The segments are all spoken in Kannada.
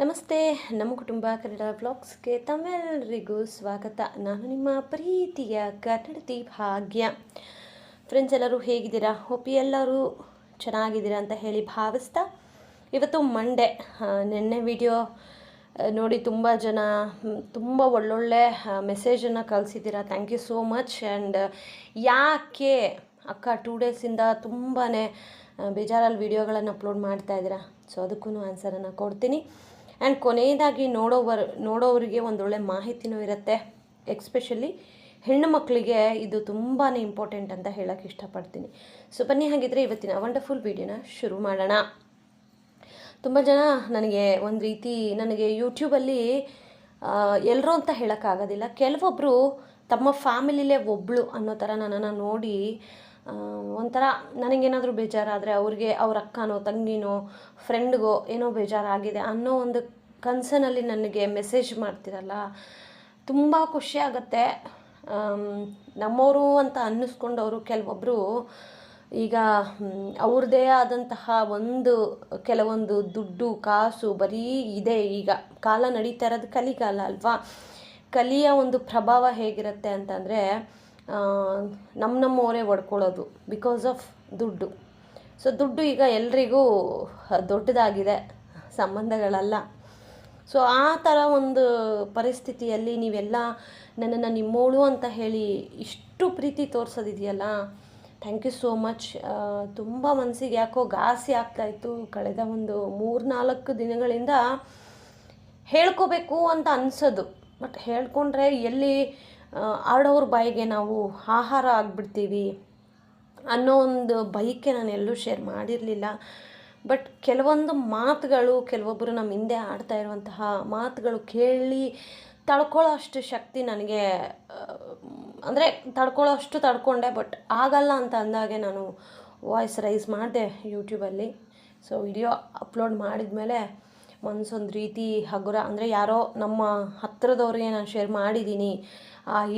ನಮಸ್ತೆ. ನಮ್ಮ ಕುಟುಂಬ ಕನ್ನಡ ವ್ಲಾಗ್ಸ್ಗೆ ತಮ್ಮೆಲ್ಲರಿಗೂ ಸ್ವಾಗತ. ನಾನು ನಿಮ್ಮ ಪ್ರೀತಿಯ ಕನ್ನಡತಿ ಭಾಗ್ಯ. ಫ್ರೆಂಡ್ಸ್, ಎಲ್ಲರೂ ಹೇಗಿದ್ದೀರಾ? ಹೋಪಿ ಎಲ್ಲರೂ ಚೆನ್ನಾಗಿದ್ದೀರಾ ಅಂತ ಹೇಳಿ ಭಾವಿಸ್ತಾ, ಇವತ್ತು ಮಂಡೇ. ನಿನ್ನೆ ವಿಡಿಯೋ ನೋಡಿ ತುಂಬ ಜನ ತುಂಬ ಒಳ್ಳೊಳ್ಳೆ ಮೆಸೇಜನ್ನು ಕಳಿಸಿದ್ದೀರಾ. Thank you so much. And ಯಾಕೆ ಅಕ್ಕ 2 ಡೇಸಿಂದ ತುಂಬಾ ಬೇಜಾರಲ್ಲಿ ವೀಡಿಯೋಗಳನ್ನು ಅಪ್ಲೋಡ್ ಮಾಡ್ತಾಯಿದ್ದೀರಾ? ಸೊ ಅದಕ್ಕೂ ಆನ್ಸರನ್ನು ಕೊಡ್ತೀನಿ. ಆ್ಯಂಡ್ ಕೊನೆಯದಾಗಿ ನೋಡೋರಿಗೆ ಒಂದೊಳ್ಳೆ ಮಾಹಿತಿನೂ ಇರುತ್ತೆ. ಎಕ್ಸ್ಪೆಷಲಿ ಹೆಣ್ಣು ಮಕ್ಕಳಿಗೆ ಇದು ತುಂಬಾ ಇಂಪಾರ್ಟೆಂಟ್ ಅಂತ ಹೇಳೋಕ್ಕೆ ಇಷ್ಟಪಡ್ತೀನಿ. ಸೊ ಬನ್ನಿ, ಹಾಗಿದ್ರೆ ಇವತ್ತಿನ ವಂಡರ್ಫುಲ್ ವೀಡಿಯೋನ ಶುರು ಮಾಡೋಣ. ತುಂಬ ಜನ ನನಗೆ ಯೂಟ್ಯೂಬಲ್ಲಿ ಎಲ್ಲರೂ ಅಂತ ಹೇಳೋಕ್ಕಾಗೋದಿಲ್ಲ, ಕೆಲವೊಬ್ಬರು ತಮ್ಮ ಫ್ಯಾಮಿಲಿಲೇ ಒಬ್ಬಳು ಅನ್ನೋ ಥರ ನನ್ನನ್ನು ನೋಡಿ ಒಂಥರ ನನಗೇನಾದರೂ ಬೇಜಾರಾದರೆ ಅವ್ರಿಗೆ ಅವ್ರ ಅಕ್ಕನೋ ತಂಗಿನೋ ಫ್ರೆಂಡ್ಗೋ ಏನೋ ಬೇಜಾರಾಗಿದೆ ಅನ್ನೋ ಒಂದು ಕನ್ಸರ್ನಲ್ಲಿ ನನಗೆ ಮೆಸೇಜ್ ಮಾಡ್ತಿರಲ್ಲ, ತುಂಬ ಖುಷಿ ಆಗುತ್ತೆ. ನಮ್ಮವರು ಅಂತ ಅನ್ನಿಸ್ಕೊಂಡವರು ಕೆಲವೊಬ್ಬರು ಈಗ ಅವ್ರದ್ದೇ ಆದಂತಹ ಕೆಲವೊಂದು ದುಡ್ಡು ಕಾಸು ಬರೀ ಇದೆ. ಈಗ ಕಾಲ ನಡೀತಾ ಇರೋದು ಕಲಿಗಾಲ ಅಲ್ವಾ? ಕಲಿಯ ಒಂದು ಪ್ರಭಾವ ಹೇಗಿರುತ್ತೆ ಅಂತಂದರೆ ನಮ್ಮವರೇ ಒಡ್ಕೊಳ್ಳೋದು ಬಿಕಾಸ್ ಆಫ್ ದುಡ್ಡು. ಸೊ ದುಡ್ಡು ಈಗ ಎಲ್ರಿಗೂ ದೊಡ್ಡದಾಗಿದೆ, ಸಂಬಂಧಗಳಲ್ಲ. ಸೊ ಆ ಥರ ಒಂದು ಪರಿಸ್ಥಿತಿಯಲ್ಲಿ ನೀವೆಲ್ಲ ನನ್ನನ್ನು ನಿಮ್ಮೋಳು ಅಂತ ಹೇಳಿ ಇಷ್ಟು ಪ್ರೀತಿ ತೋರಿಸೋದಿದೆಯಲ್ಲ, ಥ್ಯಾಂಕ್ ಯು ಸೋ ಮಚ್. ತುಂಬ ಮನಸ್ಸಿಗೆ ಯಾಕೋ ಘಾಸಿ ಆಗ್ತಾಯಿತ್ತು ಕಳೆದ ಒಂದು 3-4 ದಿನಗಳಿಂದ. ಹೇಳ್ಕೋಬೇಕು ಅಂತ ಅನಿಸೋದು, ಬಟ್ ಹೇಳ್ಕೊಂಡ್ರೆ ಎಲ್ಲಿ ಆಡೋರ ಬಾಯಿಗೆ ನಾವು ಆಹಾರ ಆಗಿಬಿಡ್ತೀವಿ ಅನ್ನೋ ಒಂದು ಬೈಕೆ ನಾನು ಎಲ್ಲೂ ಶೇರ್ ಮಾಡಿರಲಿಲ್ಲ. ಬಟ್ ಕೆಲವೊಂದು ಮಾತುಗಳು, ಕೆಲವೊಬ್ಬರು ನಮ್ಮ ಹಿಂದೆ ಆಡ್ತಾ ಇರುವಂತಹ ಮಾತುಗಳು ಕೇಳಿ ತಡ್ಕೊಳ್ಳೋ ಅಷ್ಟು ಶಕ್ತಿ ನನಗೆ, ಅಂದರೆ ತಡ್ಕೊಂಡೆ. ಬಟ್ ಆಗಲ್ಲ ಅಂತ ಅಂದಾಗೆ ನಾನು ವಾಯ್ಸ್ ರೈಸ್ ಮಾಡಿದೆ ಯೂಟ್ಯೂಬಲ್ಲಿ. ಸೊ ವಿಡಿಯೋ ಅಪ್ಲೋಡ್ ಮಾಡಿದ ಮೇಲೆ ಮನಸ್ಸೊಂದು ರೀತಿ ಹಗುರ, ಅಂದರೆ ಯಾರೋ ನಮ್ಮ ಹತ್ತಿರದವ್ರಿಗೆ ನಾನು ಶೇರ್ ಮಾಡಿದ್ದೀನಿ,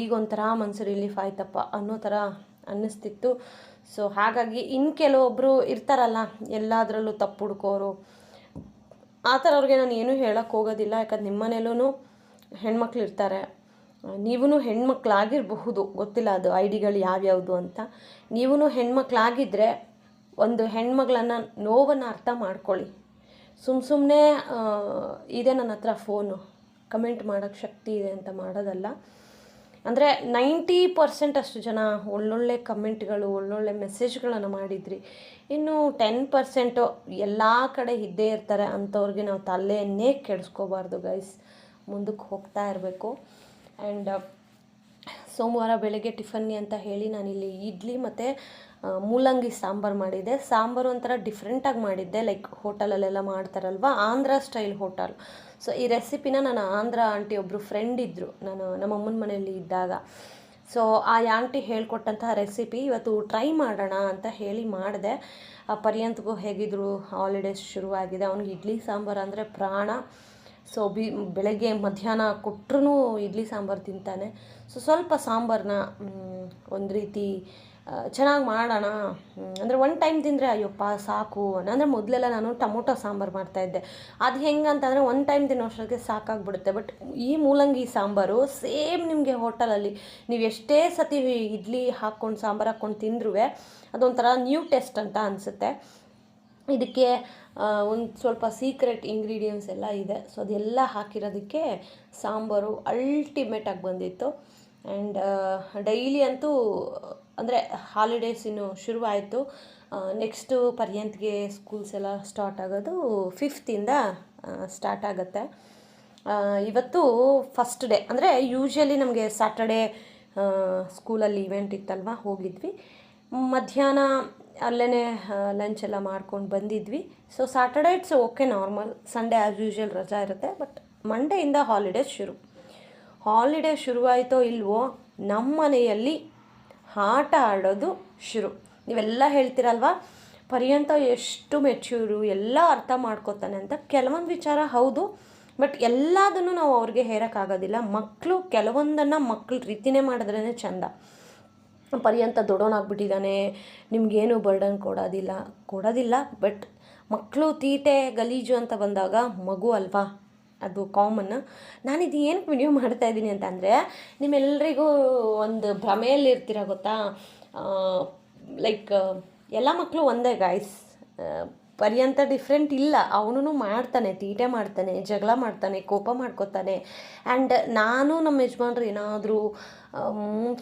ಈಗೊಂಥರ ಮನಸ್ಸು ರಿಲೀಫ್ ಆಯ್ತಪ್ಪ ಅನ್ನೋ ಥರ ಅನ್ನಿಸ್ತಿತ್ತು. ಸೊ ಹಾಗಾಗಿ ಕೆಲವೊಬ್ಬರು ಇರ್ತಾರಲ್ಲ, ಎಲ್ಲದರಲ್ಲೂ ತಪ್ಪು ಹುಡ್ಕೋರು, ಆ ಥರವ್ರಿಗೆ ನಾನು ಏನೂ ಹೇಳೋಕ್ಕೆ ಹೋಗೋದಿಲ್ಲ. ಯಾಕಂದ್ರೆ ನಿಮ್ಮ ಮನೇಲೂ ಹೆಣ್ಮಕ್ಳು ಇರ್ತಾರೆ, ನೀವೂ ಹೆಣ್ಮಕ್ಳಾಗಿರಬಹುದು, ಗೊತ್ತಿಲ್ಲ ಅದು ಐಡಿಗಳು ಯಾವ್ಯಾವುದು ಅಂತ. ನೀವೂ ಹೆಣ್ಮಕ್ಳಾಗಿದ್ದರೆ ಒಂದು ಹೆಣ್ಮಗಳನ್ನು ನೋವನ್ನು ಅರ್ಥ ಮಾಡ್ಕೊಳ್ಳಿ. ಸುಮ್ಮನೆ ಇದೆ ನನ್ನ ಹತ್ರ ಫೋನು, ಕಮೆಂಟ್ ಮಾಡೋಕ್ಕೆ ಶಕ್ತಿ ಇದೆ ಅಂತ ಮಾಡೋದಲ್ಲ. ಅಂದರೆ 90% ಅಷ್ಟು ಜನ ಒಳ್ಳೊಳ್ಳೆ ಕಮೆಂಟ್ಗಳು, ಒಳ್ಳೊಳ್ಳೆ ಮೆಸೇಜ್ಗಳನ್ನು ಮಾಡಿದ್ರಿ. ಇನ್ನು 10% ಎಲ್ಲ ಕಡೆ ಇದ್ದೇ ಇರ್ತಾರೆ, ಅಂಥವ್ರಿಗೆ ನಾವು ತಲೆಯನ್ನೇ ಕೆಡಿಸ್ಕೋಬಾರ್ದು ಗೈಸ್, ಮುಂದಕ್ಕೆ ಹೋಗ್ತಾ ಇರಬೇಕು. ಆ್ಯಂಡ್ ಸೋಮವಾರ ಬೆಳಗ್ಗೆ ಟಿಫನ್ಗೆ ಅಂತ ಹೇಳಿ ನಾನಿಲ್ಲಿ ಇಡ್ಲಿ ಮತ್ತು ಮೂಲಂಗಿ ಸಾಂಬಾರು ಮಾಡಿದ್ದೆ. ಸಾಂಬಾರು ಒಂಥರ ಡಿಫ್ರೆಂಟಾಗಿ ಮಾಡಿದ್ದೆ, ಲೈಕ್ ಹೋಟೆಲಲ್ಲೆಲ್ಲ ಮಾಡ್ತಾರಲ್ವ, ಆಂಧ್ರ ಸ್ಟೈಲ್ ಹೋಟೆಲ್. ಸೊ ಈ ರೆಸಿಪಿನ ನಾನು ಆಂಧ್ರ ಆಂಟಿ ಒಬ್ಬರು ಫ್ರೆಂಡ್ ಇದ್ದರು ನಾನು ನಮ್ಮಮ್ಮನ ಮನೆಯಲ್ಲಿ ಇದ್ದಾಗ. ಸೊ ಆ ಆಂಟಿ ಹೇಳ್ಕೊಟ್ಟಂತಹ ರೆಸಿಪಿ ಇವತ್ತು ಟ್ರೈ ಮಾಡೋಣ ಅಂತ ಹೇಳಿ ಮಾಡಿದೆ. ಪರ್ಯಂತ್ಗೂ ಹೇಗಿದ್ರು ಹಾಲಿಡೇಸ್ ಶುರುವಾಗಿದೆ, ಅವ್ನಿಗೆ ಇಡ್ಲಿ ಸಾಂಬಾರು ಅಂದರೆ ಪ್ರಾಣ. ಸೊ ಬೆಳಗ್ಗೆ ಮಧ್ಯಾಹ್ನ ಕೊಟ್ಟರು ಇಡ್ಲಿ ಸಾಂಬಾರು ತಿಂತಾನೆ. ಸೊ ಸ್ವಲ್ಪ ಸಾಂಬಾರನ್ನ ಒಂದು ರೀತಿ ಚೆನ್ನಾಗಿ ಮಾಡೋಣ ಅಂದರೆ ಒನ್ ಟೈಮ್ ತಿಂದರೆ ಅಯ್ಯಪ್ಪ ಸಾಕು ಅಂದರೆ, ಮೊದಲೆಲ್ಲ ನಾನು ಟೊಮೊಟೊ ಸಾಂಬಾರು ಮಾಡ್ತಾಯಿದ್ದೆ. ಅದು ಹೆಂಗಂತಂದರೆ ಒನ್ ಟೈಮ್ ತಿನ್ನೋಷ್ಟೊತ್ತಿಗೆ ಸಾಕಾಗ್ಬಿಡುತ್ತೆ. ಬಟ್ ಈ ಮೂಲಂಗಿ ಸಾಂಬಾರು ಸೇಮ್ ನಿಮಗೆ ಹೋಟೆಲಲ್ಲಿ ನೀವು ಎಷ್ಟೇ ಸತಿ ಇಡ್ಲಿ ಹಾಕ್ಕೊಂಡು ಸಾಂಬಾರು ಹಾಕ್ಕೊಂಡು ತಿಂದ್ರೂ ಅದೊಂಥರ ನ್ಯೂ ಟೇಸ್ಟ್ ಅಂತ ಅನಿಸುತ್ತೆ. ಇದಕ್ಕೆ ಒಂದು ಸ್ವಲ್ಪ ಸೀಕ್ರೆಟ್ ಇಂಗ್ರೀಡಿಯೆಂಟ್ಸ್ ಎಲ್ಲ ಇದೆ. ಸೊ ಅದೆಲ್ಲ ಹಾಕಿರೋದಕ್ಕೆ ಸಾಂಬಾರು ಅಲ್ಟಿಮೇಟಾಗಿ ಬಂದಿತ್ತು. ಆ್ಯಂಡ್ ಡೈಲಿ ಅಂತೂ ಅಂದರೆ ಹಾಲಿಡೇಸ್ ಇನ್ನು ಶುರುವಾಯಿತು. ನೆಕ್ಸ್ಟು ಪರ್ಯಂತ್ಗೆ ಸ್ಕೂಲ್ಸ್ ಎಲ್ಲ ಸ್ಟಾರ್ಟ್ ಆಗೋದು 5th ಸ್ಟಾರ್ಟ್ ಆಗುತ್ತೆ. ಇವತ್ತು ಫಸ್ಟ್ ಡೇ, ಅಂದರೆ ಯೂಶ್ವಲಿ ನಮಗೆ ಸ್ಯಾಟರ್ಡೇ ಸ್ಕೂಲಲ್ಲಿ ಇವೆಂಟ್ ಇತ್ತಲ್ವ, ಹೋಗಿದ್ವಿ. ಮಧ್ಯಾಹ್ನ ಅಲ್ಲೇ ಲಂಚ್ ಎಲ್ಲ ಮಾಡ್ಕೊಂಡು ಬಂದಿದ್ವಿ. So Saturday it's okay, normal. Sunday as usual ರಜಾ ಇರುತ್ತೆ. ಬಟ್ ಮಂಡೇಯಿಂದ ಹಾಲಿಡೇ ಶುರುವಾಯಿತೋ ಇಲ್ವೋ, ನಮ್ಮ ಮನೆಯಲ್ಲಿ ಆಟ ಆಡೋದು ಶುರು. ನೀವೆಲ್ಲ ಹೇಳ್ತೀರಲ್ವ, ಪರ್ಯಂತ ಎಷ್ಟು ಮೆಚ್ಯೂರು, ಎಲ್ಲ ಅರ್ಥ ಮಾಡ್ಕೋತಾನೆ ಅಂತ. ಕೆಲವೊಂದು ವಿಚಾರ ಹೌದು, ಬಟ್ ಎಲ್ಲದನ್ನು ನಾವು ಅವ್ರಿಗೆ ಹೇರೋಕ್ಕಾಗೋದಿಲ್ಲ. ಮಕ್ಕಳು ಕೆಲವೊಂದನ್ನು ಮಕ್ಕಳ ರೀತಿಯೇ ಮಾಡಿದ್ರೇ ಚೆಂದ. ಪರ್ಯಂತ ದೊಡ್ಡವನಾಗ್ಬಿಟ್ಟಿದ್ದಾನೆ, ನಿಮಗೇನು ಬರ್ಡನ್ ಕೊಡೋದಿಲ್ಲ. ಬಟ್ ಮಕ್ಕಳು ತೀಟೆ ಗಲೀಜು ಅಂತ ಬಂದಾಗ ಮಗು ಅಲ್ವಾ, ಅದು ಕಾಮನ್. ನಾನಿದು ಏನಕ್ಕೆ ವಿಡಿಯೋ ಮಾಡ್ತಾಯಿದ್ದೀನಿ ಅಂತಂದರೆ ನಿಮ್ಮೆಲ್ಲರಿಗೂ ಒಂದು ಭ್ರಮೆಯಲ್ಲಿ ಇರ್ತೀರ ಗೊತ್ತಾ, ಲೈಕ್ ಎಲ್ಲ ಮಕ್ಕಳು ಒಂದೇ ಗಾಯ್ಸ್, ಪರ್ಯಂತ ಡಿಫ್ರೆಂಟ್ ಇಲ್ಲ. ಅವನು ಮಾಡ್ತಾನೆ, ತೀಟೆ ಮಾಡ್ತಾನೆ, ಜಗಳ ಮಾಡ್ತಾನೆ, ಕೋಪ ಮಾಡ್ಕೋತಾನೆ. ಆ್ಯಂಡ್ ನಾನು ನಮ್ಮ ಯಜಮಾನ್ರು ಏನಾದರೂ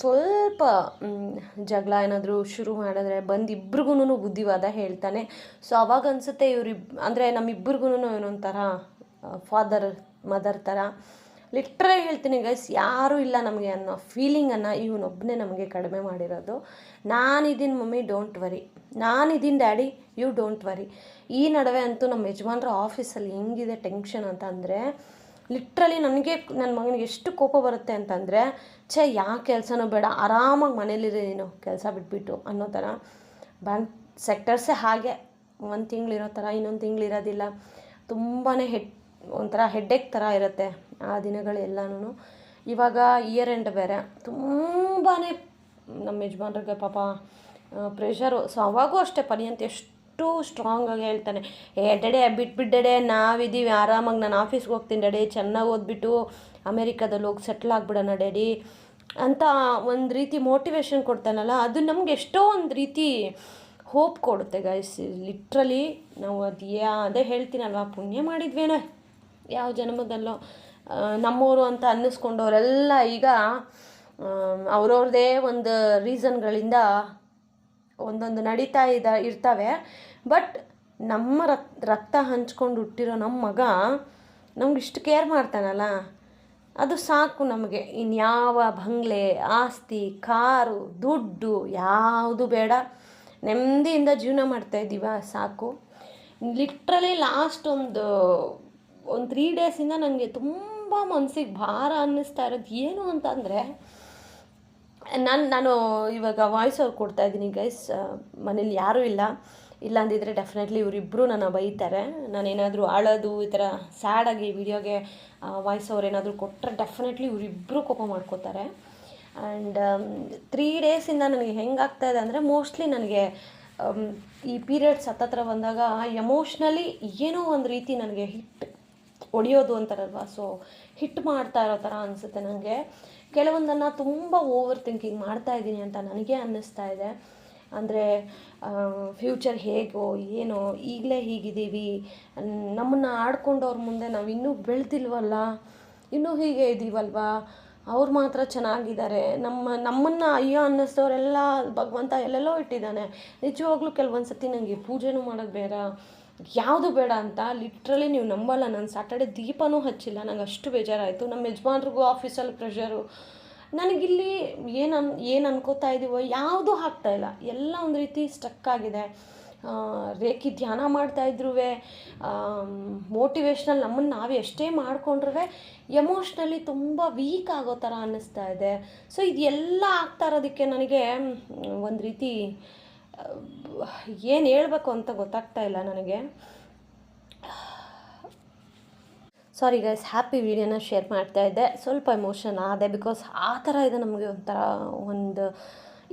ಸ್ವಲ್ಪ ಜಗಳ ಏನಾದರೂ ಶುರು ಮಾಡಿದ್ರೆ ಬಂದು ಇಬ್ರಿಗೂ ಬುದ್ಧಿವಾದ ಹೇಳ್ತಾನೆ. ಸೊ ಅವಾಗ ಅನಿಸುತ್ತೆ ಅಂದರೆ ನಮ್ಮಿಬ್ಬರಿಗೂ ಏನೊಂಥರ ಫಾದರ್ ಮದರ್ ಥರ. ಲಿಟ್ರಲಿ ಹೇಳ್ತೀನಿ ಗೈಸ್, ಯಾರೂ ಇಲ್ಲ ನಮಗೆ ಅನ್ನೋ ಫೀಲಿಂಗನ್ನು ಇವನೊಬ್ಬನೇ ನಮಗೆ ಕಡಿಮೆ ಮಾಡಿರೋದು. ನಾನಿದ್ದೀನಿ ಮಮ್ಮಿ, ಡೋಂಟ್ ವರಿ, ನಾನಿದ್ದೀನಿ ಡ್ಯಾಡಿ, ಯು ಡೋಂಟ್ ವರಿ. ಈ ನಡುವೆ ಅಂತೂ ನಮ್ಮ ಯಜಮಾನ್ರ ಆಫೀಸಲ್ಲಿ ಹೆಂಗಿದೆ ಟೆನ್ಷನ್ ಅಂತ ಅಂದರೆ, ಲಿಟ್ರಲಿ ನನಗೆ ನನ್ನ ಮಗನಿಗೆ ಎಷ್ಟು ಕೋಪ ಬರುತ್ತೆ ಅಂತಂದರೆ, ಯಾವ ಕೆಲಸನೂ ಬೇಡ, ಆರಾಮಾಗಿ ಮನೇಲಿರಿ ನೀನು ಕೆಲಸ ಬಿಟ್ಬಿಟ್ಟು ಅನ್ನೋ ಥರ. ಬ್ಯಾಂಕ್ ಸೆಕ್ಟರ್ಸೇ ಹಾಗೆ, ಒಂದು ತಿಂಗಳಿರೋ ಥರ ಇನ್ನೊಂದು ತಿಂಗಳಿರೋದಿಲ್ಲ. ತುಂಬಾ ಒಂಥರ ಹೆಡ್ಡೇಕ್ ಥರ ಇರುತ್ತೆ ಆ ದಿನಗಳೆಲ್ಲನೂ. ಇವಾಗ ಇಯರ್ ಎಂಡ್ ಬೇರೆ, ತುಂಬಾ ನಮ್ಮ ಯಜಮಾನ್ರಿಗೆ ಪಾಪ ಪ್ರೆಷರು. ಸೊ ಅವಾಗೂ ಅಷ್ಟೇ ಪರ್ಯಂತ ಎಷ್ಟು ಸ್ಟ್ರಾಂಗಾಗಿ ಹೇಳ್ತಾನೆ, ಡೆಡೆ ಬಿಟ್ಬಿಡ್ಡೆ, ನಾವಿದ್ದೀವಿ ಆರಾಮಾಗಿ, ನಾನು ಆಫೀಸ್ಗೆ ಹೋಗ್ತೀನಿ ಡ್ಯಾಡಿ, ಚೆನ್ನಾಗಿ ಓದ್ಬಿಟ್ಟು ಅಮೇರಿಕಾದಲ್ಲಿ ಹೋಗಿ ಸೆಟ್ಲ್ ಆಗಿಬಿಡೋಣ ಡ್ಯಾಡಿ ಅಂತ ಒಂದು ರೀತಿ ಮೋಟಿವೇಶನ್ ಕೊಡ್ತಾನಲ್ಲ, ಅದು ನಮ್ಗೆ ಎಷ್ಟೋ ಒಂದು ರೀತಿ ಹೋಪ್ ಕೊಡುತ್ತೆ ಗೈಸ್. ಲಿಟ್ರಲಿ ನಾವು ಅದೇ ಹೇಳ್ತೀನಲ್ವ, ಪುಣ್ಯ ಮಾಡಿದ್ವೇನೋ ಯಾವ ಜನ್ಮದಲ್ಲೋ ನಮ್ಮವರು ಅಂತ ಅನ್ನಿಸ್ಕೊಂಡವರೆಲ್ಲ ಈಗ ಅವ್ರವ್ರದ್ದೇ ಒಂದು ರೀಸನ್ಗಳಿಂದ ಒಂದೊಂದು ನಡೀತಾ ಇರ್ತವೆ. ಬಟ್ ನಮ್ಮ ರಕ್ತ ಹಂಚ್ಕೊಂಡು ಹುಟ್ಟಿರೋ ನಮ್ಮ ಮಗ ನಮ್ಗೆ ಇಷ್ಟು ಕೇರ್ ಮಾಡ್ತಾನಲ್ಲ, ಅದು ಸಾಕು ನಮಗೆ. ಇನ್ಯಾವ ಬಂಗ್ಲೆ, ಆಸ್ತಿ, ಕಾರು, ದುಡ್ಡು ಯಾವುದು ಬೇಡ, ನೆಮ್ಮದಿಯಿಂದ ಜೀವನ ಮಾಡ್ತಾಯಿದ್ದೀವ ಸಾಕು. ಲಿಟ್ರಲಿ ಲಾಸ್ಟ್ ಒಂದು 3 ಡೇಸಿಂದ ನನಗೆ ತುಂಬ ಮನಸ್ಸಿಗೆ ಭಾರ ಅನ್ನಿಸ್ತಾ ಇರೋದು ಏನು ಅಂತಂದರೆ, ನಾನು ಇವಾಗ ವಾಯ್ಸ್ ಓವರ್ ಕೊಡ್ತಾಯಿದ್ದೀನಿ ಗೈಸ್. ಮನೇಲಿ ಯಾರೂ ಇಲ್ಲ ಅಂದಿದ್ರೆ ಡೆಫಿನೆಟ್ಲಿ ಇವರಿಬ್ಬರು ನನ್ನ ಬೈತಾರೆ. ನಾನೇನಾದರೂ ಅಳೋದು ಈ ಥರ ಸ್ಯಾಡಾಗಿ ವಿಡಿಯೋಗೆ ವಾಯ್ಸ್ ಓವರ್ ಏನಾದರೂ ಕೊಟ್ಟರೆ ಡೆಫಿನೆಟ್ಲಿ ಇವರಿಬ್ಬರು ಕೋಪ ಮಾಡ್ಕೋತಾರೆ. ಆ್ಯಂಡ್ 3 ಡೇಸಿಂದ ನನಗೆ ಹೆಂಗಾಗ್ತಾಯಿದೆ ಅಂದರೆ, ಮೋಸ್ಟ್ಲಿ ನನಗೆ ಈ ಪೀರಿಯಡ್ಸ್ ಹತ್ತತ್ರ ಬಂದಾಗ ಎಮೋಷ್ನಲಿ ಏನೋ ಒಂದು ರೀತಿ ನನಗೆ ಹಿಟ್ ಹೊಡೆಯೋದು ಅಂತಾರಲ್ವ, ಸೊ ಹಿಟ್ ಮಾಡ್ತಾ ಇರೋ ಥರ ಅನಿಸುತ್ತೆ ನನಗೆ. ಕೆಲವೊಂದನ್ನು ತುಂಬ ಓವರ್ ಥಿಂಕಿಂಗ್ ಮಾಡ್ತಾಯಿದ್ದೀನಿ ಅಂತ ನನಗೆ ಅನ್ನಿಸ್ತಾ ಇದೆ. ಅಂದರೆ ಫ್ಯೂಚರ್ ಹೇಗೋ ಏನೋ, ಈಗಲೇ ಹೀಗಿದ್ದೀವಿ, ನಮ್ಮನ್ನು ಆಡ್ಕೊಂಡವ್ರ ಮುಂದೆ ನಾವು ಇನ್ನೂ ಬೆಳೆದಿಲ್ವಲ್ಲ, ಇನ್ನೂ ಹೀಗೆ ಇದ್ದೀವಲ್ವ, ಅವ್ರು ಮಾತ್ರ ಚೆನ್ನಾಗಿದ್ದಾರೆ, ನಮ್ಮನ್ನು ಅಯ್ಯೋ ಅನ್ನಿಸ್ತವ್ರೆಲ್ಲ ಭಗವಂತ ಎಲ್ಲೆಲ್ಲೋ ಇಟ್ಟಿದ್ದಾನೆ. ನಿಜವಾಗ್ಲೂ ಕೆಲವೊಂದು ಸತಿ ನನಗೆ ಪೂಜೆನೂ ಮಾಡೋದು ಬೇಡ, ಯಾವುದು ಬೇಡ ಅಂತ. ಲಿಟ್ರಲಿ ನೀವು ನಂಬಲ್ಲ, ನಾನು ಸ್ಯಾಟರ್ಡೆ ದೀಪನೂ ಹಚ್ಚಿಲ್ಲ, ನಂಗೆ ಅಷ್ಟು ಬೇಜಾರಾಯಿತು. ನಮ್ಮ ಯಜಮಾನ್ರಿಗೂ ಆಫೀಸಲ್ಲಿ ಪ್ರೆಷರು, ನನಗಿಲ್ಲಿ ಏನು ಅನ್ಕೋತಾ ಇದ್ದೀವೋ ಯಾವುದೂ ಆಗ್ತಾಯಿಲ್ಲ, ಎಲ್ಲ ಒಂದು ರೀತಿ ಸ್ಟಕ್ ಆಗಿದೆ. ರೇಖಿ ಧ್ಯಾನ ಮಾಡ್ತಾಯಿದ್ರು, ಮೋಟಿವೇಶ್ನಲ್ ನಮ್ಮನ್ನು ನಾವು ಎಷ್ಟೇ ಮಾಡಿಕೊಂಡ್ರೂ ಎಮೋಷ್ನಲಿ ತುಂಬ ವೀಕ್ ಆಗೋ ಥರ ಅನ್ನಿಸ್ತಾ ಇದೆ. ಸೊ ಇದೆಲ್ಲ ಆಗ್ತಾ ಇರೋದಕ್ಕೆ ನನಗೆ ಒಂದು ರೀತಿ ಏನು ಹೇಳಬೇಕು ಅಂತ ಗೊತ್ತಾಗ್ತಾ ಇಲ್ಲ ನನಗೆ. ಸಾರಿ ಗೈಸ್, ಹ್ಯಾಪಿ ವಿಡಿಯೋನ ಶೇರ್ ಮಾಡ್ತಾಯಿದ್ದೆ, ಸ್ವಲ್ಪ ಎಮೋಷನ್ ಆದೆ. ಬಿಕಾಸ್ ಆ ಥರ ಇದೆ ನಮಗೆ ಒಂಥರ ಒಂದು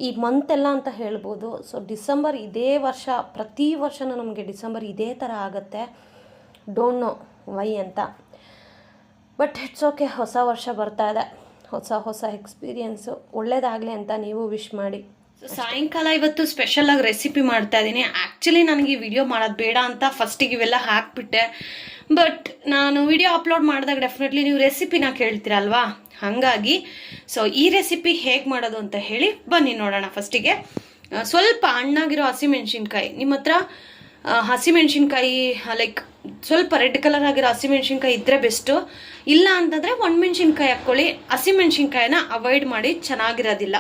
ಈ ಮಂತೆಲ್ಲ ಅಂತ ಹೇಳ್ಬೋದು. ಸೊ ಡಿಸೆಂಬರ್ ಇದೇ ವರ್ಷ, ಪ್ರತಿ ವರ್ಷವೂ ನಮಗೆ ಡಿಸೆಂಬರ್ ಇದೇ ಥರ ಆಗುತ್ತೆ. ಡೋಂಟ್ ನೋ ವೈ ಅಂತ. ಬಟ್ ಇಟ್ಸ್ ಓಕೆ, ಹೊಸ ವರ್ಷ ಬರ್ತಾ ಇದೆ, ಹೊಸ ಎಕ್ಸ್ಪೀರಿಯೆನ್ಸು ಒಳ್ಳೇದಾಗಲಿ ಅಂತ ನೀವು ವಿಶ್ ಮಾಡಿ. ಸಾಯಂಕಾಲ ಇವತ್ತು ಸ್ಪೆಷಲಾಗಿ ರೆಸಿಪಿ ಮಾಡ್ತಾ ಇದ್ದೀನಿ. ಆ್ಯಕ್ಚುಲಿ ನನಗೆ ಈ ವಿಡಿಯೋ ಮಾಡೋದು ಬೇಡ ಅಂತ ಫಸ್ಟಿಗೆ ಇವೆಲ್ಲ ಹಾಕಿಬಿಟ್ಟೆ. ಬಟ್ ನಾನು ವಿಡಿಯೋ ಅಪ್ಲೋಡ್ ಮಾಡಿದಾಗ ಡೆಫಿನೆಟ್ಲಿ ನೀವು ರೆಸಿಪಿನ ಕೇಳ್ತೀರಲ್ವಾ, ಹಾಗಾಗಿ ಸೊ ಈ ರೆಸಿಪಿ ಹೇಗೆ ಮಾಡೋದು ಅಂತ ಹೇಳಿ ಬನ್ನಿ ನೋಡೋಣ. ಫಸ್ಟಿಗೆ ಸ್ವಲ್ಪ ಹಣ್ಣಾಗಿರೋ ಹಸಿಮೆಣ್ಸಿನ್ಕಾಯಿ, ನಿಮ್ಮ ಹತ್ರ ಹಸಿಮೆಣ್ಸಿನ್ಕಾಯಿ ಲೈಕ್ ಸ್ವಲ್ಪ ರೆಡ್ ಕಲರ್ ಆಗಿರೋ ಹಸಿಮೆಣ್ಸಿನ್ಕಾಯಿ ಇದ್ದರೆ ಬೆಸ್ಟು. ಇಲ್ಲ ಅಂತಂದರೆ ಒಣಮೆಣ್ಸಿನ್ಕಾಯಿ ಹಾಕ್ಕೊಳ್ಳಿ. ಹಸಿಮೆಣ್ಸಿನ್ಕಾಯಿನ ಅವಾಯ್ಡ್ ಮಾಡಿ, ಚೆನ್ನಾಗಿರೋದಿಲ್ಲ.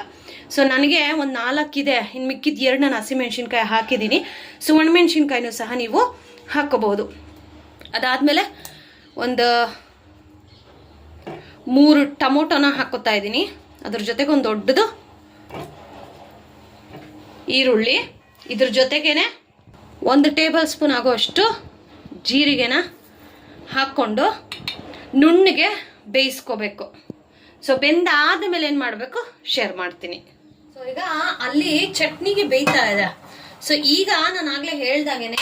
ಸೊ ನನಗೆ ಒಂದು 4 ಇದೆ, ಇನ್ನು ಮಿಕ್ಕಿದ 2 ನಾನು ಹಸಿಮೆಣ್ಸಿನ್ಕಾಯಿ ಹಾಕಿದ್ದೀನಿ. ಸೊ ಒಣಮೆಣ್ಸಿನ್ಕಾಯಿನೂ ಸಹ ನೀವು ಹಾಕ್ಕೋಬೋದು. ಅದಾದಮೇಲೆ ಒಂದು 3 ಟೊಮೊಟೊನ ಹಾಕ್ಕೋತಾ ಇದ್ದೀನಿ. ಅದ್ರ ಜೊತೆಗೆ ಒಂದು ದೊಡ್ಡದು ಈರುಳ್ಳಿ, ಇದ್ರ ಜೊತೆಗೇನೆ 1 ಟೇಬಲ್ ಸ್ಪೂನ್ ಆಗೋಷ್ಟು ಜೀರಿಗೆನ ಹಾಕ್ಕೊಂಡು ನುಣ್ಣಗೆ ಬೇಯಿಸ್ಕೋಬೇಕು. ಸೊ ಬೆಂದಾದ ಮೇಲೆ ಏನು ಮಾಡಬೇಕು ಶೇರ್ ಮಾಡ್ತೀನಿ. ಸೊ ಈಗ ಅಲ್ಲಿ ಚಟ್ನಿಗೆ ಬೇಯ್ತಾ ಇದೆ. ಸೊ ಈಗ ನಾನು ಆಗಲೇ ಹೇಳ್ದಾಗೇನೆ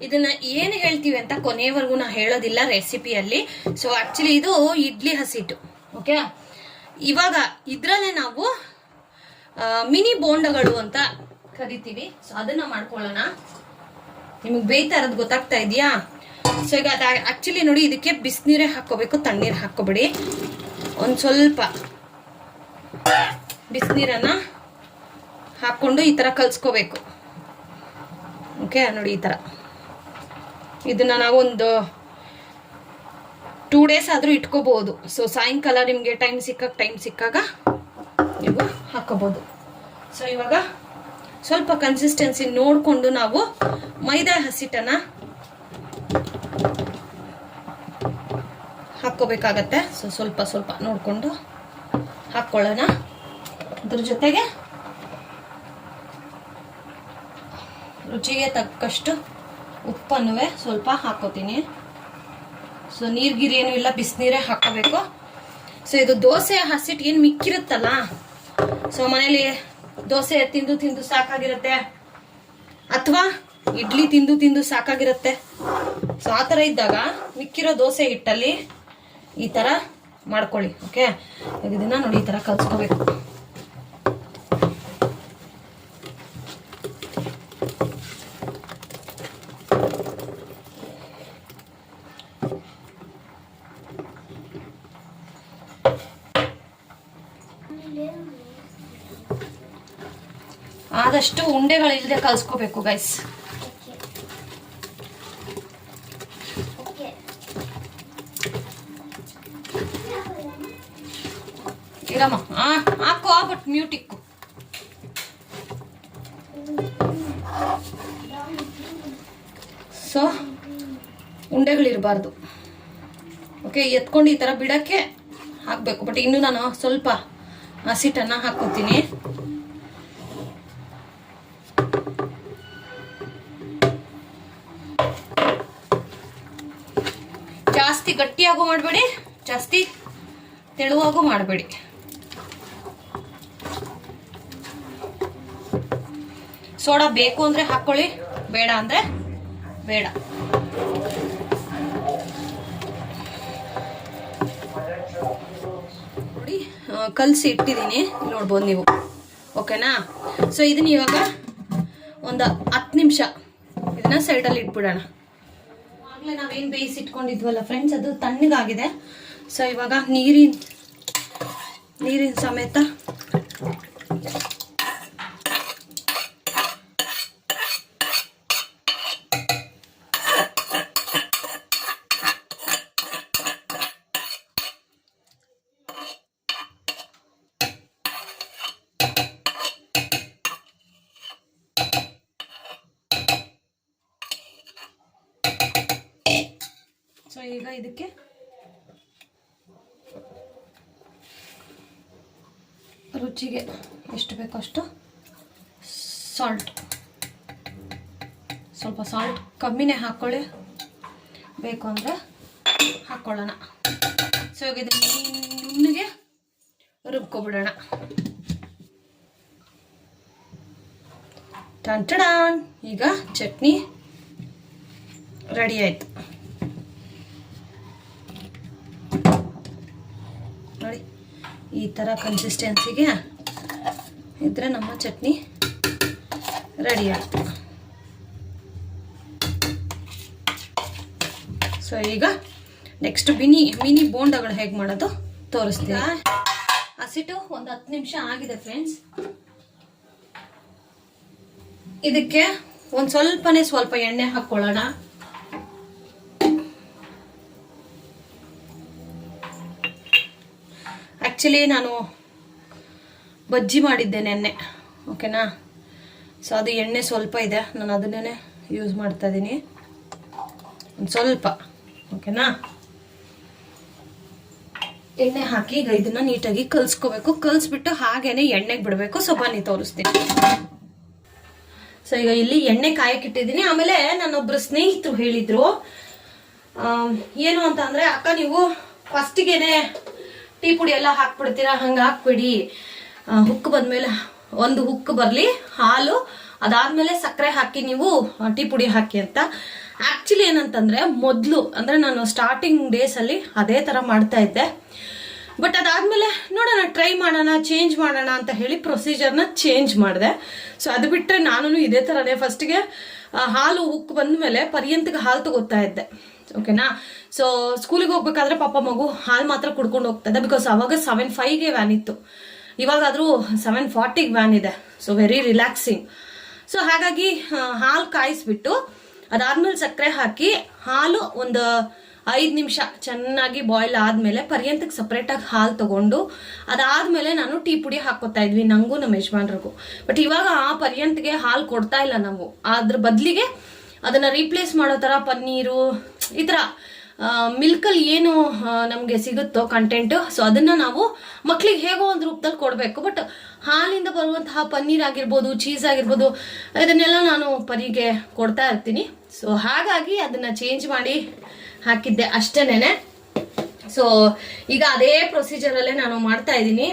ಇದನ್ನ ಏನು ಹೇಳ್ತೀವಿ ಅಂತ ಕೊನೆಯವರೆಗೂ ನಾ ಹೇಳೋದಿಲ್ಲ ರೆಸಿಪಿಯಲ್ಲಿ. ಸೊ ಆಕ್ಚುಲಿ ಇದು ಇಡ್ಲಿ ಹಸಿಟ್ಟು. ಓಕೆ, ಇವಾಗ ಇದ್ರಲ್ಲೇ ನಾವು ಮಿನಿ ಬೋಂಡಗಳು ಅಂತ ಕರಿತೀವಿ. ಸೊ ಅದನ್ನ ಮಾಡ್ಕೊಳ್ಳೋಣ. ನಿಮಗೆ ಬೇಯ್ತಾ ಇರೋದು ಗೊತ್ತಾಗ್ತಾ ಇದೆಯಾ? ಸೊ ಈಗ ಆಕ್ಚುಲಿ ನೋಡಿ, ಇದಕ್ಕೆ ಬಿಸಿನೀರೇ ಹಾಕೋಬೇಕು, ತಣ್ಣೀರು ಹಾಕೋಬೇಡಿ. ಒಂದು ಸ್ವಲ್ಪ ಬಿಸಿನೀರನ್ನ ಹಾಕೊಂಡು ಈ ತರ ಕಲ್ಸ್ಕೋಬೇಕು. ಓಕೆ ನೋಡಿ, ಈ ತರ ಇದನ್ನ ನಾವೊಂದು 2 days ಆದ್ರೂ ಇಟ್ಕೋಬಹುದು. ಸೊ ಸಾಯಂಕಾಲ ನಿಮ್ಗೆ ಟೈಮ್ ಸಿಕ್ಕಾಗ ನೀವು ಹಾಕೋಬಹುದು. ಸೊ ಇವಾಗ ಸ್ವಲ್ಪ ಕನ್ಸಿಸ್ಟೆನ್ಸಿ ನೋಡ್ಕೊಂಡು ನಾವು ಮೈದಾ ಹಸಿಟ್ಟನ್ನ ಹಾಕೋಬೇಕಾಗತ್ತೆ. ಸೊ ಸ್ವಲ್ಪ ಸ್ವಲ್ಪ ನೋಡ್ಕೊಂಡು ಹಾಕೊಳ್ಳೋಣ. ಅದ್ರ ಜೊತೆಗೆ ರುಚಿಗೆ ತಕ್ಕಷ್ಟು ಉಪ್ಪನ್ನು ಸ್ವಲ್ಪ ಹಾಕೋತೀನಿ. ಸೊ ನೀರ್ಗಿರಿ ಏನು ಇಲ್ಲ, ಬಿಸಿನೀರೇ ಹಾಕೋಬೇಕು. ಸೊ ಇದು ದೋಸೆ ಹಸಿಟ್ಟು ಏನು ಮಿಕ್ಕಿರುತ್ತಲ್ಲ, ಸೊ ಮನೇಲಿ ದೋಸೆ ತಿಂದು ಸಾಕಾಗಿರುತ್ತೆ, ಅಥವಾ ಇಡ್ಲಿ ತಿಂದು ಸಾಕಾಗಿರುತ್ತೆ. ಸೊ ಆ ಥರ ಇದ್ದಾಗ ಮಿಕ್ಕಿರೋ ದೋಸೆ ಹಿಟ್ಟಲ್ಲಿ ಈ ಥರ ಮಾಡ್ಕೊಳ್ಳಿ. ಓಕೆ, ಇದನ್ನ ನೋಡಿ ಈ ಥರ ಕಲ್ಸ್ಕೋಬೇಕು. ಆದಷ್ಟು ಉಂಡೆಗಳಿಲ್ಲದೆ ಕಲ್ಸ್ಕೋಬೇಕು ಗೈಸ್. ಇರಮ್ಮ ಹಾಕು, ಬಟ್ ಮ್ಯೂಟ್ ಇಕ್ಕು. ಸೊ ಉಂಡೆಗಳಿರಬಾರ್ದು. ಓಕೆ, ಎತ್ಕೊಂಡು ಈ ತರ ಬಿಡಕ್ಕೆ ಹಾಕ್ಬೇಕು. ಬಟ್ ಇನ್ನು ನಾನು ಸ್ವಲ್ಪ ಹಸಿಟ್ಟನ್ನ ಹಾಕೋತೀನಿ. ಜಾಸ್ತಿ ಗಟ್ಟಿಯಾಗೂ ಮಾಡಬೇಡಿ, ಜಾಸ್ತಿ ತೆಳುವಾಗೂ ಮಾಡಬೇಡಿ. ಸೋಡಾ ಬೇಕು ಅಂದ್ರೆ ಹಾಕೊಳ್ಳಿ, ಬೇಡ ಅಂದ್ರೆ ಬೇಡ. ನೋಡಿ, ಕಲಸಿ ಇಟ್ಟಿದ್ದೀನಿ, ನೋಡ್ಬೋದು ನೀವು. ಓಕೆನಾ? ಸೊ ಇದನ್ನ ಇವಾಗ ಒಂದು 10 ನಿಮಿಷ ಇದನ್ನ ಸೈಡಲ್ಲಿ ಇಟ್ಬಿಡೋಣ. ಆಗಲೇ ನಾವೇನು ಬೇಯಿಸಿಟ್ಕೊಂಡಿದ್ವಲ್ಲ ಫ್ರೆಂಡ್ಸ್, ಅದು ತಣ್ಣಗಾಗಿದೆ. ಸೊ ಇವಾಗ ನೀರಿನ ಸಮೇತ ಸೊ ಈಗ ಇದಕ್ಕೆ ರುಚಿಗೆ ಎಷ್ಟು ಬೇಕೋ ಅಷ್ಟು ಸಾಲ್ಟ್, ಸ್ವಲ್ಪ ಸಾಲ್ಟ್ ಕಮ್ಮಿನೇ ಹಾಕ್ಕೊಳ್ಳಿ, ಬೇಕು ಅಂದರೆ ಹಾಕ್ಕೊಳ್ಳೋಣ. ಸೊ ಈಗ ಇದನ್ನು ನುಣ್ಣಗೆ ರುಬ್ಕೊಬಿಡೋಣ. ಟನ್ ಈಗ ಚಟ್ನಿ ರೆಡಿ ಆಯಿತು ನೋಡಿ. ಈ ಥರ ಕನ್ಸಿಸ್ಟೆನ್ಸಿಗೆ ಇದ್ರೆ ನಮ್ಮ ಚಟ್ನಿ ರೆಡಿ ಆಯಿತು. ಸೊ ಈಗ ನೆಕ್ಸ್ಟ್ ಮಿನಿ ಬೋಂಡಗಳು ಹೇಗೆ ಮಾಡೋದು ತೋರಿಸ್ತೀನಿ. ಹಸಿಟ್ಟು ಒಂದು 10 ನಿಮಿಷ ಆಗಿದೆ ಫ್ರೆಂಡ್ಸ್. ಇದಕ್ಕೆ ಒಂದು ಸ್ವಲ್ಪ ಎಣ್ಣೆ ಹಾಕ್ಕೊಳ್ಳೋಣ. ಆ್ಯಕ್ಚುಲಿ ನಾನು ಬಜ್ಜಿ ಮಾಡಿದ್ದೆ ನೆನ್ನೆ, ಓಕೆನಾ? ಸೊ ಅದು ಎಣ್ಣೆ ಸ್ವಲ್ಪ ಇದೆ, ನಾನು ಅದನ್ನೇ ಯೂಸ್ ಮಾಡ್ತಾ ಇದ್ದೀನಿ ಒಂದು ಸ್ವಲ್ಪ. ಓಕೆನಾ? ಎಣ್ಣೆ ಹಾಕಿ ಈಗ ಇದನ್ನ ನೀಟಾಗಿ ಕಲಿಸ್ಕೋಬೇಕು. ಕಲಿಸ್ಬಿಟ್ಟು ಹಾಗೇನೆ ಎಣ್ಣೆಗೆ ಬಿಡಬೇಕು. ಸೊ ಬನ್ನಿ ತೋರಿಸ್ತೀನಿ. ಸೊ ಈಗ ಇಲ್ಲಿ ಎಣ್ಣೆ ಕಾಯಕ್ಕಿಟ್ಟಿದ್ದೀನಿ. ಆಮೇಲೆ ನನ್ನೊಬ್ರು ಸ್ನೇಹಿತರು ಹೇಳಿದ್ರು ಏನು ಅಂತ ಅಂದ್ರೆ, ಅಕ್ಕ ನೀವು ಫಸ್ಟಿಗೆನೆ ಟೀ ಪುಡಿ ಎಲ್ಲ ಹಾಕ್ಬಿಡ್ತೀರಾ, ಹಂಗೆ ಹಾಕ್ಬಿಡಿ. ಹುಕ್ ಬಂದ್ಮೇಲೆ ಒಂದು ಹುಕ್ ಬರಲಿ, ಹಾಲು ಅದಾದ್ಮೇಲೆ ಸಕ್ಕರೆ ಹಾಕಿ ನೀವು ಟೀ ಪುಡಿ ಹಾಕಿ ಅಂತ. ಆಕ್ಚುಲಿ ಏನಂತಂದ್ರೆ ಮೊದಲು ಅಂದ್ರೆ ನಾನು ಸ್ಟಾರ್ಟಿಂಗ್ ಡೇಸ್ ಅಲ್ಲಿ ಅದೇ ತರ ಮಾಡ್ತಾ ಇದ್ದೆ. ಬಟ್ ಅದಾದ್ಮೇಲೆ ನೋಡೋಣ, ಟ್ರೈ ಮಾಡೋಣ, ಚೇಂಜ್ ಮಾಡೋಣ ಅಂತ ಹೇಳಿ ಪ್ರೊಸೀಜರ್ನ ಚೇಂಜ್ ಮಾಡಿದೆ. ಸೊ ಅದು ಬಿಟ್ಟರೆ ನಾನು ಇದೇ ಥರನೇ ಫಸ್ಟ್ಗೆ ಹಾಲು ಉಕ್ಕು ಬಂದಮೇಲೆ ಪರ್ಯಂತಿಗೆ ಹಾಲು ತಗೋತಾ ಇದ್ದೆ. ಓಕೆನಾ. ಸೊ ಸ್ಕೂಲಿಗೆ ಹೋಗ್ಬೇಕಾದ್ರೆ ಪಾಪ ಮಗು ಹಾಲು ಮಾತ್ರ ಕುಡ್ಕೊಂಡು ಹೋಗ್ತಾ ಇದ್ದೆ. ಬಿಕಾಸ್ ಅವಾಗ 7:05ಗೆ ವ್ಯಾನ್ ಇತ್ತು, ಇವಾಗಾದರೂ 7:40ಗೆ ವ್ಯಾನ್ ಇದೆ. So very relaxing. ಸೊ ಹಾಗಾಗಿ ಹಾಲು ಕಾಯಿಸ್ಬಿಟ್ಟು ಅದಾದ್ಮೇಲೆ ಸಕ್ಕರೆ ಹಾಕಿ ಹಾಲು ಒಂದು 5 ನಿಮಿಷ ಚೆನ್ನಾಗಿ ಬಾಯ್ಲ್ ಆದ್ಮೇಲೆ ಪರ್ಯಂತಕ್ಕೆ ಸಪ್ರೇಟಾಗಿ ಹಾಲು ತಗೊಂಡು ಅದಾದ್ಮೇಲೆ ನಾನು ಟೀ ಪುಡಿ ಹಾಕೋತಾ ಇದ್ವಿ, ನಂಗೂ ನಮ್ಮ ಯಜಮಾನ್ರಿಗೂ. ಬಟ್ ಇವಾಗ ಆ ಪರ್ಯಂತಿಗೆ ಹಾಲು ಕೊಡ್ತಾ ಇಲ್ಲ ನಾವು. ಅದ್ರ ಬದಲಿಗೆ ಅದನ್ನ ರೀಪ್ಲೇಸ್ ಮಾಡೋ ತರ ಪನ್ನೀರು ಈ ತರ ಮಿಲ್ಕಲ್ಲಿ ಏನು ನಮಗೆ ಸಿಗುತ್ತೋ ಕಂಟೆಂಟ್, ಸೊ ಅದನ್ನ ನಾವು ಮಕ್ಳಿಗೆ ಹೇಗೋ ಒಂದು ರೂಪದಲ್ಲಿ ಕೊಡಬೇಕು. ಬಟ್ ಹಾಲಿಂದ ಬರುವಂತಹ ಪನ್ನೀರ್ ಆಗಿರ್ಬೋದು, ಚೀಸ್ ಆಗಿರ್ಬೋದು, ಇದನ್ನೆಲ್ಲ ನಾನು ಪರಿಗೆ ಕೊಡ್ತಾ ಇರ್ತೀನಿ. ಸೊ ಹಾಗಾಗಿ ಅದನ್ನ ಚೇಂಜ್ ಮಾಡಿ ಹಾಕಿದ್ದೆ ಅಷ್ಟೇನೆ. ಸೊ ಈಗ ಅದೇ ಪ್ರೊಸೀಜರ್ ಅಲ್ಲೇ ನಾನು ಮಾಡ್ತಾ ಇದ್ದೀನಿ.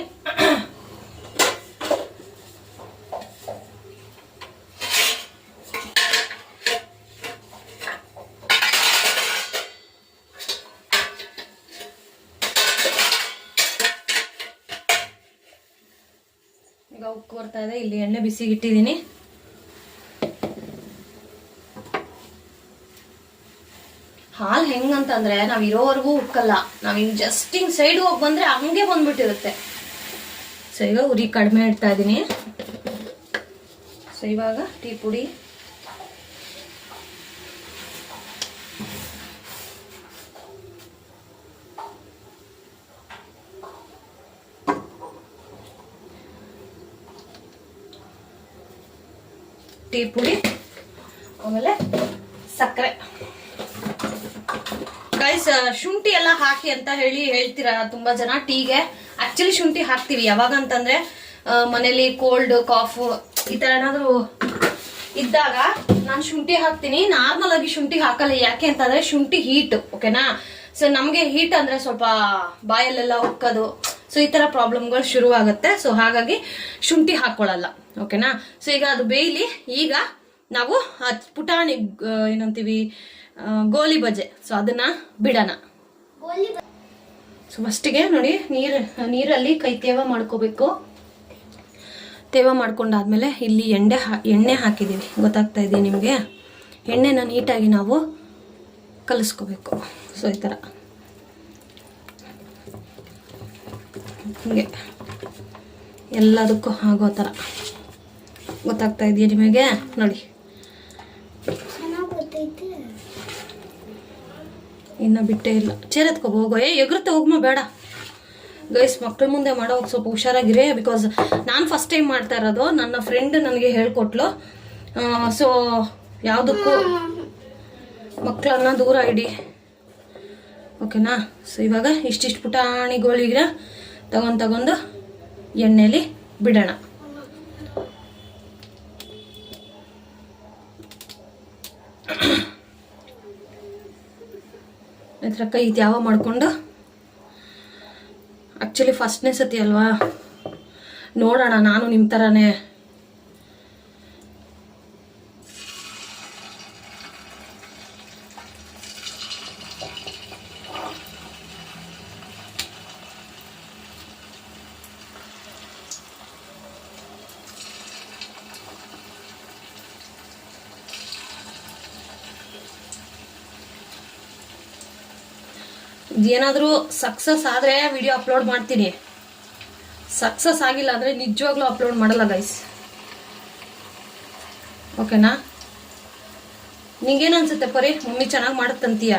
ಈಗ ಉಕ್ಕು ಬರ್ತಾ ಇದೆ, ಇಲ್ಲಿ ಎಣ್ಣೆ ಬಿಸಿಗಿಟ್ಟಿದ್ದೀನಿ. ಹಾಲು ಹೆಂಗಂತಂದ್ರೆ ನಾವ್ ಇರೋವರೆಗೂ ಉಕ್ಕಲ್ಲ, ನಾವ್ ಹಿಂಗ್ ಜಸ್ಟ್ ಹಿಂಗ್ ಸೈಡ್ ಹೋಗಿ ಬಂದ್ರೆ ಹಂಗೆ ಬಂದ್ಬಿಟ್ಟಿರುತ್ತೆ. ಸೊ ಈಗ ಉರಿ ಕಡಿಮೆ ಇಡ್ತಾ ಇದೀನಿ. ಸೊ ಇವಾಗ ಟೀ ಪುಡಿ ಆಮೇಲೆ ಸಕ್ಕರೆ. ಗೈಸ್, ಶುಂಠಿ ಎಲ್ಲ ಹಾಕಿ ಅಂತ ಹೇಳ್ತೀರಾ ತುಂಬಾ ಜನ ಟೀಗೆ. ಆಕ್ಚುಲಿ ಶುಂಠಿ ಹಾಕ್ತಿವಿ ಯಾವಾಗ ಅಂತಂದ್ರೆ ಮನೇಲಿ ಕೋಲ್ಡ್ ಕಾಫ್ ಈ ತರ ಏನಾದ್ರು ಇದ್ದಾಗ ನಾನು ಶುಂಠಿ ಹಾಕ್ತೀನಿ. ನಾರ್ಮಲ್ ಆಗಿ ಶುಂಠಿ ಹಾಕಲ್ಲ. ಯಾಕೆ ಅಂತಂದ್ರೆ ಶುಂಠಿ ಹೀಟ್. ಓಕೆನಾ. ಸೊ ನಮ್ಗೆ ಹೀಟ್ ಅಂದ್ರೆ ಸ್ವಲ್ಪ ಬಾಯಲ್ಲೆಲ್ಲ ಉಕ್ಕದು, ಸೊ ಈ ತರ ಪ್ರಾಬ್ಲಮ್ಗಳು ಶುರು ಆಗುತ್ತೆ. ಸೊ ಹಾಗಾಗಿ ಶುಂಠಿ ಹಾಕೊಳ್ಳಲ್ಲ. ಓಕೆನಾ. ಸೊ ಈಗ ಅದು ಬೇಯ್ಲಿ. ಈಗ ನಾವು ಪುಟಾಣಿ ಏನಂತೀವಿ ಗೋಲಿ ಬಜೆ, ಸೊ ಅದನ್ನ ಬಿಡೋಣ. ಸೊ ಫಸ್ಟಿಗೆ ನೋಡಿ ನೀರಲ್ಲಿ ಕೈ ತೇವ ಮಾಡ್ಕೋಬೇಕು. ತೇವ ಮಾಡ್ಕೊಂಡಾದ್ಮೇಲೆ ಇಲ್ಲಿ ಎಣ್ಣೆ ಹಾಕಿದೀವಿ, ಗೊತ್ತಾಗ್ತಾ ಇದೆ ನಿಮಗೆ. ಎಣ್ಣೆನ ನೀಟಾಗಿ ನಾವು ಕಲಿಸ್ಕೋಬೇಕು. ಸೊ ಈ ಥರ ಹೀಗೆ ಎಲ್ಲದಕ್ಕೂ ಆಗೋ ಥರ ಗೊತ್ತಾಗ್ತಾ ಇದೆಯಾ ನಿಮಗೆ? ನೋಡಿ ಇನ್ನ ಬಿಟ್ಟೇ ಇಲ್ಲ. ಚೇರ್ ಎತ್ಕೋಬೋ, ಹೋಗೋ. ಎಗರುತ್ತೆ ಹೋಗ್ಮ, ಬೇಡ ಗೈಸ್. ಮಕ್ಕಳ ಮುಂದೆ ಮಾಡೋವಾಗ ಸ್ವಲ್ಪ ಹುಷಾರಾಗಿರಿ. ಬಿಕಾಸ್ ನಾನು ಫಸ್ಟ್ ಟೈಮ್ ಮಾಡ್ತಾ ಇರೋದು. ನನ್ನ ಫ್ರೆಂಡ್ ನನಗೆ ಹೇಳ್ಕೊಟ್ಲು. ಸೊ ಯಾವುದಕ್ಕೂ ಮಕ್ಕಳನ್ನ ದೂರ ಇಡಿ. ಓಕೆನಾ. ಸೊ ಇವಾಗ ಇಷ್ಟಿಷ್ಟು ಪುಟಾಣಿಗಳಿಗೆ ತಗೊಂಡು ಎಣ್ಣೆಲಿ ಬಿಡೋಣ. ಈ ಕೈ ತ್ಯಾವ ಮಾಡಿಕೊಂಡು, ಆಕ್ಚುಲಿ ಫಸ್ಟ್ನೇ ಸತಿ ಅಲ್ವಾ, ನೋಡೋಣ ನಾನು ನಿಮ್ಮ ಥರನೇ ಏನಾದರೂ ಸಕ್ಸಸ್ ಆದರೆ ವಿಡಿಯೋ ಅಪ್ಲೋಡ್ ಮಾಡ್ತೀನಿ. ಸಕ್ಸಸ್ ಆಗಿಲ್ಲ ಅಂದರೆ ನಿಜವಾಗ್ಲೂ ಅಪ್ಲೋಡ್ ಮಾಡಲ್ಲ ಗೈಸ್. ಓಕೆನಾ. ನಿಂಗೇನು ಅನ್ಸುತ್ತೆ ಪರಿ? ಮಮ್ಮಿ ಚೆನ್ನಾಗಿ ಮಾಡುತ್ತಂತೀಯ?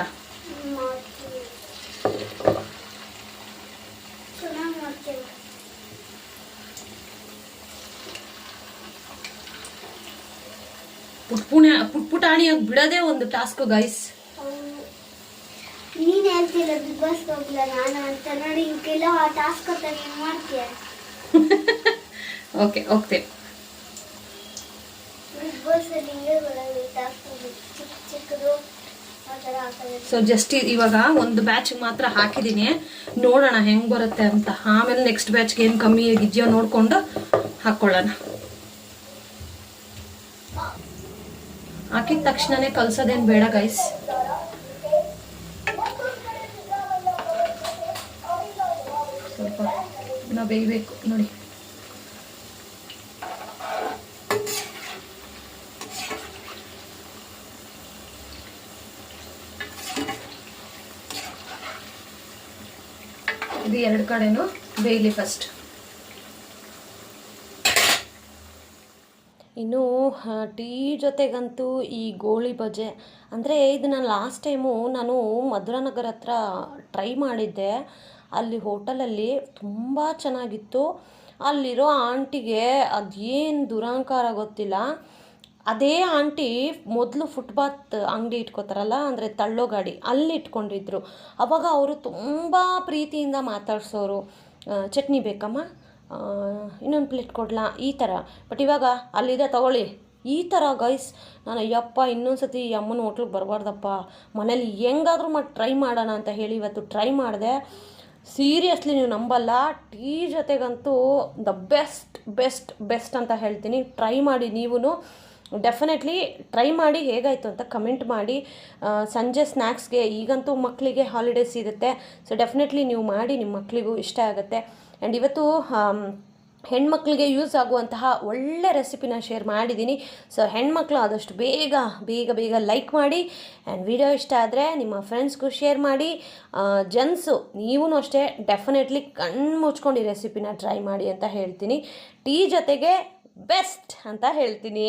ಪುಟಾಣಿಯಾಗಿ ಬಿಡೋದೇ ಒಂದು ಟಾಸ್ಕ್ ಗೈಸ್. ನೀನ್ ಹೇಳ್ತಿಲ್ಲ ಬಿಗ್ ಬಾಸ್ ಹೋಗ್ಲ ನಾನು ಅಂತ ನೋಡಿ ಇಂಕೆಲ್ಲ ಆ ಟಾಸ್ಕ್ ಅಂತ ನೀನು ಮಾಡ್ತೀಯ. ಓಕೆ ಹೋಗ್ತೇವೆ. ಬಿಗ್ ಬಾಸ್ ಅಲ್ಲಿ ಹಿಂಗೆ ಬರೋದು ಟಾಸ್ಕ್ ಚಿಕ್ಕದು ಆ ಥರ ಆಗ್ತದೆ. ಸೊ ಜಸ್ಟ್ ಇವಾಗ ಒಂದು ಬ್ಯಾಚ್ ಮಾತ್ರ ಹಾಕಿದ್ದೀನಿ, ನೋಡೋಣ ಹೆಂಗೆ ಬರುತ್ತೆ ಅಂತ. ಆಮೇಲೆ ನೆಕ್ಸ್ಟ್ ಬ್ಯಾಚ್ಗೆ ಏನು ಕಮ್ಮಿ ಆಗಿದೆಯೋ ನೋಡಿಕೊಂಡು ಹಾಕ್ಕೊಳ್ಳೋಣ. ತಕ್ಷಣನೇ ಕಲಸೋದೇನು ಬೇಡ ಗೈಸ್. ಸ್ವಲ್ಪ ನಾವು ಬೇಯಬೇಕು ನೋಡಿ. ಇದು ಎರಡು ಕಡೆನೂ ಬೇಯಲಿ ಫಸ್ಟ್. ಇನ್ನು ಟೀ ಜೊತೆಗಂತೂ ಈ ಗೋಳಿ ಬಜೆ ಅಂದರೆ ಇದನ್ನು ಲಾಸ್ಟ್ ಟೈಮು ನಾನು ಮಧುರಾನಗರ ಹತ್ರ ಟ್ರೈ ಮಾಡಿದ್ದೆ. ಅಲ್ಲಿ ಹೋಟೆಲಲ್ಲಿ ತುಂಬ ಚೆನ್ನಾಗಿತ್ತು. ಅಲ್ಲಿರೋ ಆಂಟಿಗೆ ಅದೇನು ದುರಹಂಕಾರ ಗೊತ್ತಿಲ್ಲ. ಅದೇ ಆಂಟಿ ಮೊದಲು ಫುಟ್ಪಾತ್ ಅಂಗಡಿ ಇಟ್ಕೋತಾರಲ್ಲ, ಅಂದರೆ ತಳ್ಳೋ ಗಾಡಿ, ಅಲ್ಲಿ ಇಟ್ಕೊಂಡಿದ್ರು. ಅವಾಗ ಅವರು ತುಂಬ ಪ್ರೀತಿಯಿಂದ ಮಾತಾಡ್ಸೋರು. ಚಟ್ನಿ ಬೇಕಮ್ಮ, ಇನ್ನೊಂದು ಪ್ಲೇಟ್ ಕೊಡಲಾ, ಈ ಥರ. ಬಟ್ ಇವಾಗ ಅಲ್ಲಿದೆ ತಗೊಳ್ಳಿ, ಈ ಥರ ಗೈಸ್. ನಾನು ಅಯ್ಯಪ್ಪ ಇನ್ನೊಂದು ಸತಿ ಈ ಅಮ್ಮನ ಹೋಟ್ಲಿಗೆ ಬರಬಾರ್ದಪ್ಪ, ಮನೇಲಿ ಹೆಂಗಾದ್ರೂ ಮಾಡಿ ಟ್ರೈ ಮಾಡೋಣ ಅಂತ ಹೇಳಿ ಇವತ್ತು ಟ್ರೈ ಮಾಡಿದೆ. ಸೀರಿಯಸ್ಲಿ ನೀವು ನಂಬಲ್ಲ, ಟೀ ಜೊತೆಗಂತೂ ದ ಬೆಸ್ಟ್ ಬೆಸ್ಟ್ ಬೆಸ್ಟ್ ಅಂತ ಹೇಳ್ತೀನಿ. ಟ್ರೈ ಮಾಡಿ ನೀವು, ಡೆಫಿನೆಟ್ಲಿ ಟ್ರೈ ಮಾಡಿ, ಹೇಗಾಯಿತು ಅಂತ ಕಮೆಂಟ್ ಮಾಡಿ. ಸಂಜೆ ಸ್ನ್ಯಾಕ್ಸ್ಗೆ ಈಗಂತೂ ಮಕ್ಕಳಿಗೆ ಹಾಲಿಡೇಸ್ ಇರುತ್ತೆ, ಸೊ ಡೆಫಿನೆಟ್ಲಿ ನೀವು ಮಾಡಿ, ನಿಮ್ಮ ಮಕ್ಕಳಿಗೂ ಇಷ್ಟ ಆಗುತ್ತೆ. ಆ್ಯಂಡ್ ಇವತ್ತು ಹೆಣ್ಮಕ್ಳಿಗೆ ಯೂಸ್ ಆಗುವಂತಹ ಒಳ್ಳೆ ರೆಸಿಪಿನ ಶೇರ್ ಮಾಡಿದ್ದೀನಿ. ಸೊ ಹೆಣ್ಮಕ್ಳು ಆದಷ್ಟು ಬೇಗ ಬೇಗ ಬೇಗ ಲೈಕ್ ಮಾಡಿ. ಆ್ಯಂಡ್ ವಿಡಿಯೋ ಇಷ್ಟ ಆದರೆ ನಿಮ್ಮ ಫ್ರೆಂಡ್ಸ್ಗೂ ಶೇರ್ ಮಾಡಿ. ಜೆಂಟ್ಸು ನೀವೂ ಅಷ್ಟೇ ಡೆಫಿನೆಟ್ಲಿ ಕಣ್ಣು ಮುಚ್ಕೊಂಡು ಈ ರೆಸಿಪಿನ ಟ್ರೈ ಮಾಡಿ ಅಂತ ಹೇಳ್ತೀನಿ. ಟೀ ಜೊತೆಗೆ ಬೆಸ್ಟ್ ಅಂತ ಹೇಳ್ತೀನಿ.